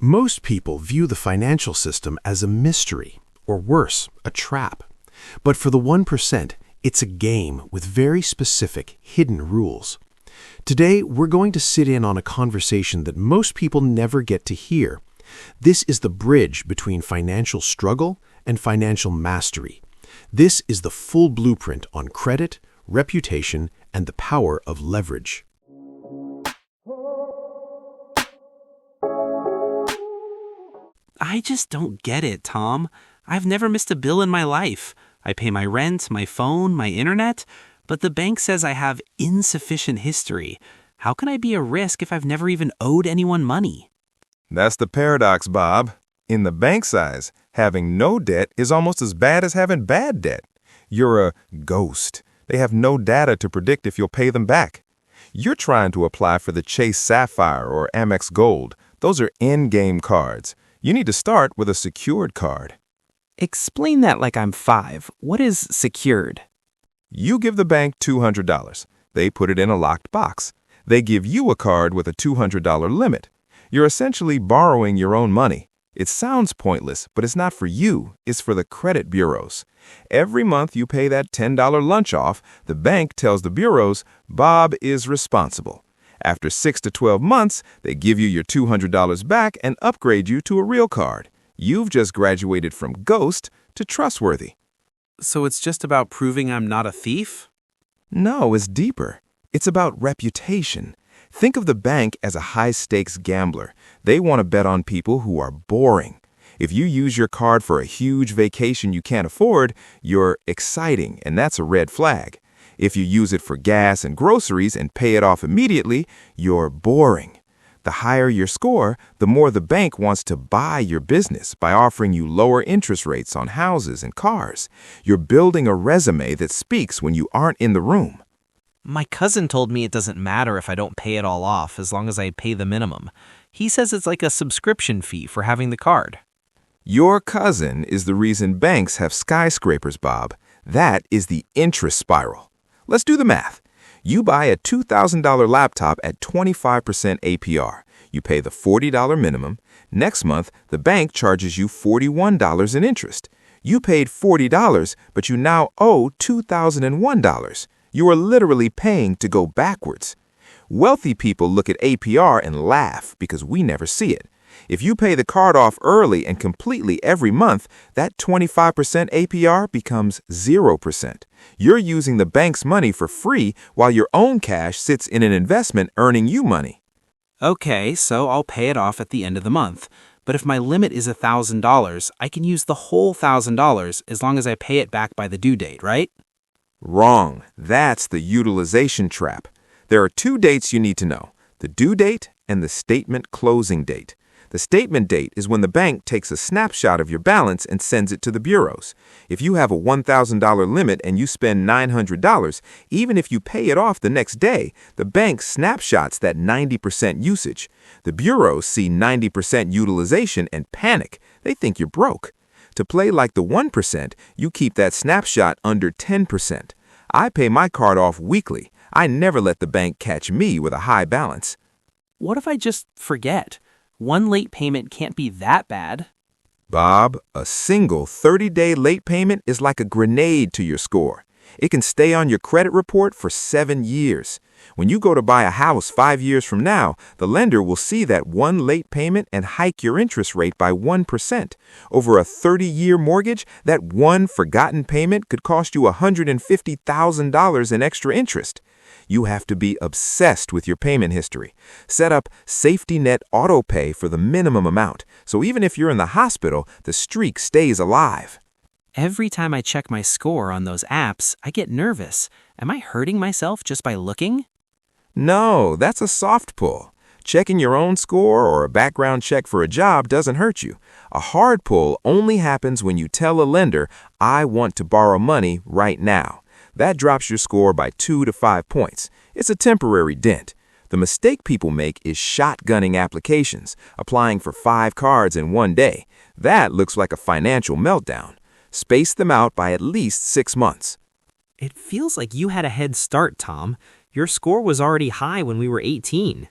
Most people view the financial system as a mystery, or worse, a trap. But for the 1%, it's a game with very specific, hidden rules. Today, we're going to sit in on a conversation that most people never get to hear. This is the bridge between financial struggle and financial mastery. This is the full blueprint on credit, reputation, and the power of leverage. I just don't get it, Tom. I've never missed a bill in my life. I pay my rent, my phone, my internet, but the bank says I have insufficient history. How can I be a risk if I've never even owed anyone money? That's the paradox, Bob. In the bank's eyes, having no debt is almost as bad as having bad debt. You're a ghost. They have no data to predict if you'll pay them back. You're trying to apply for the Chase Sapphire or Amex Gold. Those are in-game cards. You need to start with a secured card. Explain that like I'm 5. What is secured? You give the bank $200. They put it in a locked box. They give you a card with a $200 limit. You're essentially borrowing your own money. It sounds pointless, but it's not for you. It's for the credit bureaus. Every month you pay that $10 lunch off, the bank tells the bureaus, Bob is responsible. After 6 to 12 months, they give you your $200 back and upgrade you to a real card. You've just graduated from ghost to trustworthy. So it's just about proving I'm not a thief? No, it's deeper. It's about reputation. Think of the bank as a high-stakes gambler. They want to bet on people who are boring. If you use your card for a huge vacation you can't afford, you're exciting, and that's a red flag. If you use it for gas and groceries and pay it off immediately, you're boring. The higher your score, the more the bank wants to buy your business by offering you lower interest rates on houses and cars. You're building a resume that speaks when you aren't in the room. My cousin told me it doesn't matter if I don't pay it all off as long as I pay the minimum. He says it's like a subscription fee for having the card. Your cousin is the reason banks have skyscrapers, Bob. That is the interest spiral. Let's do the math. You buy a $2,000 laptop at 25% APR. You pay the $40 minimum. Next month, the bank charges you $41 in interest. You paid $40, but you now owe $2,001. You are literally paying to go backwards. Wealthy people look at APR and laugh because we never see it. If you pay the card off early and completely every month, that 25% APR becomes 0%. You're using the bank's money for free while your own cash sits in an investment earning you money. Okay, so I'll pay it off at the end of the month. But if my limit is $1,000, I can use the whole $1,000 as long as I pay it back by the due date, right? Wrong. That's the utilization trap. There are 2 dates you need to know, the due date and the statement closing date. The statement date is when the bank takes a snapshot of your balance and sends it to the bureaus. If you have a $1,000 limit and you spend $900, even if you pay it off the next day, the bank snapshots that 90% usage. The bureaus see 90% utilization and panic. They think you're broke. To play like the 1%, you keep that snapshot under 10%. I pay my card off weekly. I never let the bank catch me with a high balance. What if I just forget? One late payment can't be that bad. Bob, a single 30-day late payment is like a grenade to your score. It can stay on your credit report for 7 years. When you go to buy a house 5 years from now, the lender will see that one late payment and hike your interest rate by 1%. Over a 30-year mortgage, that one forgotten payment could cost you $150,000 in extra interest. You have to be obsessed with your payment history. Set up safety net Autopay for the minimum amount, so even if you're in the hospital, the streak stays alive. Every time I check my score on those apps, I get nervous. Am I hurting myself just by looking? No, that's a soft pull. Checking your own score or a background check for a job doesn't hurt you. A hard pull only happens when you tell a lender, I want to borrow money right now. That drops your score by 2 to 5 points. It's a temporary dent. The mistake people make is shotgunning applications, applying for 5 cards in one day. That looks like a financial meltdown. Space them out by at least 6 months. It feels like you had a head start, Tom. Your score was already high when we were 18.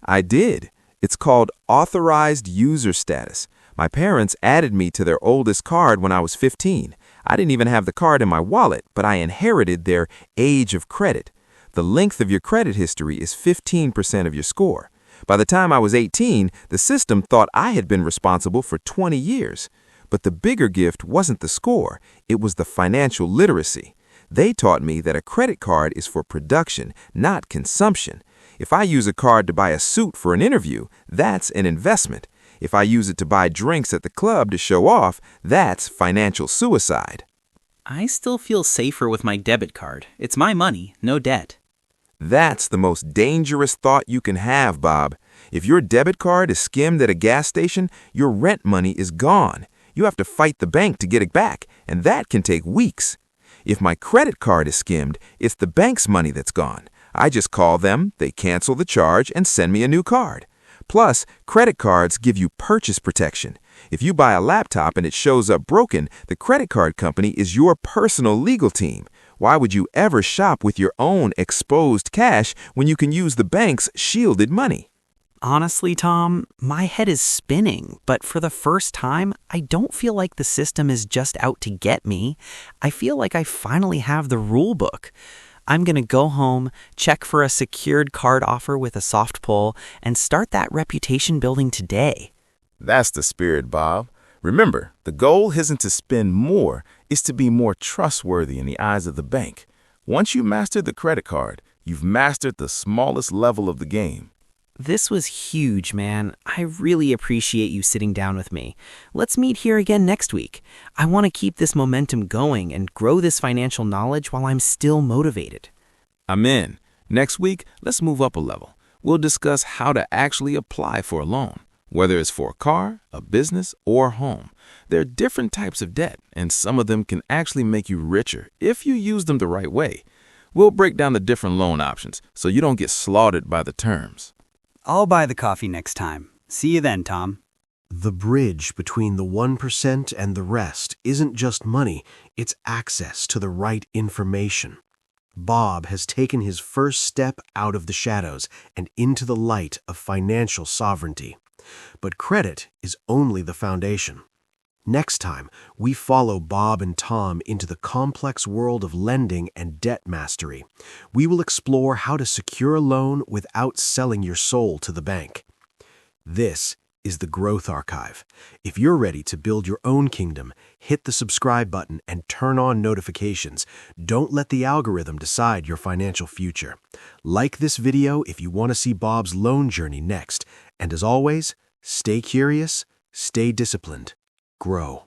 I did. It's called Authorized User Status. My parents added me to their oldest card when I was 15. I didn't even have the card in my wallet, but I inherited their age of credit. The length of your credit history is 15% of your score. By the time I was 18, the system thought I had been responsible for 20 years. But the bigger gift wasn't the score, it was the financial literacy. They taught me that a credit card is for production, not consumption. If I use a card to buy a suit for an interview, that's an investment. If I use it to buy drinks at the club to show off, that's financial suicide. I still feel safer with my debit card. It's my money, no debt. That's the most dangerous thought you can have, Bob. If your debit card is skimmed at a gas station, your rent money is gone. You have to fight the bank to get it back, and that can take weeks. If my credit card is skimmed, it's the bank's money that's gone. I just call them, they cancel the charge, and send me a new card. Plus, credit cards give you purchase protection. If you buy a laptop and it shows up broken, the credit card company is your personal legal team. Why would you ever shop with your own exposed cash when you can use the bank's shielded money? Honestly, Tom, my head is spinning, but for the first time, I don't feel like the system is just out to get me. I feel like I finally have the rule book. I'm going to go home, check for a secured card offer with a soft pull, and start that reputation building today. That's the spirit, Bob. Remember, the goal isn't to spend more, it's to be more trustworthy in the eyes of the bank. Once you master the credit card, you've mastered the smallest level of the game. This was huge, man. I really appreciate you sitting down with me. Let's meet here again next week. I want to keep this momentum going and grow this financial knowledge while I'm still motivated. I'm in. Next week, let's move up a level. We'll discuss how to actually apply for a loan, whether it's for a car, a business, or a home. There are different types of debt, and some of them can actually make you richer if you use them the right way. We'll break down the different loan options so you don't get slaughtered by the terms. I'll buy the coffee next time. See you then, Tom. The bridge between the 1% and the rest isn't just money, it's access to the right information. Bob has taken his first step out of the shadows and into the light of financial sovereignty. But credit is only the foundation. Next time, we follow Bob and Tom into the complex world of lending and debt mastery. We will explore how to secure a loan without selling your soul to the bank. This is the Growth Archive. If you're ready to build your own kingdom, hit the subscribe button and turn on notifications. Don't let the algorithm decide your financial future. Like this video if you want to see Bob's loan journey next. And as always, stay curious, stay disciplined, grow.